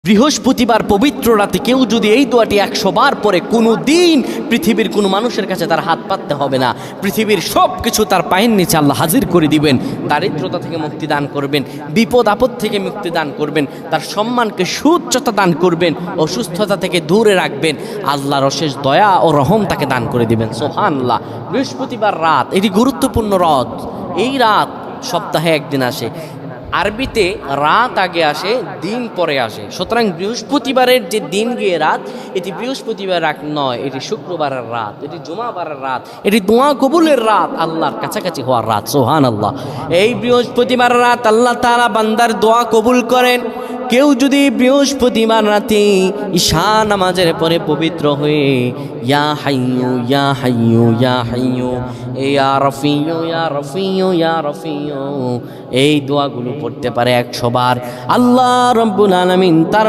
বৃহস্পতিবার পবিত্র রাতে কেউ যদি এই দোয়াটি 100 বার পরে, কোনো দিন পৃথিবীর কোনো মানুষের কাছে তার হাত পাততে হবে না। পৃথিবীর সব কিছু তার পায়ের নিচে আল্লাহ হাজির করে দিবেন। দারিদ্রতা থেকে মুক্তি দান করবেন, বিপদ আপদ থেকে মুক্তি দান করবেন, তার সম্মানকে সুউচ্চতা দান করবেন, অসুস্থতা থেকে দূরে রাখবেন। আল্লাহর অশেষ দয়া ও রহম তাকে দান করে দিবেন। সুবহানাল্লাহ। বৃহস্পতিবার রাত এটি গুরুত্বপূর্ণ রাত। এই রাত সপ্তাহে একদিন আসে। আরবিতে রাত আগে আসে, দিন পরে আসে। সুতরাং বৃহস্পতিবারের যে দিন গিয়ে রাত, এটি বৃহস্পতিবার রাত নয়, এটি শুক্রবারের রাত, এটি জুমাবারের রাত, এটি দোয়া কবুলের রাত, আল্লাহর কাছাকাছি হওয়ার রাত। সুবহানাল্লাহ। এই বৃহস্পতিবার রাত আল্লাহ তাআলা বান্দার দোয়া কবুল করেন। কেউ যদি বৃহস্পতিবার রাতে ঈশা নামাজের পরে পবিত্র হয়ে ইয়া হাইয়ু ইয়া হাইয়ু ইয়া হাইয়ু ইয়া রফিয়ু ইয়া রফিয়ু ইয়া রফিয়ু এই দোয়াগুলো পড়তে পারে 100 বার, আল্লাহ রাব্বুল আলামিন তার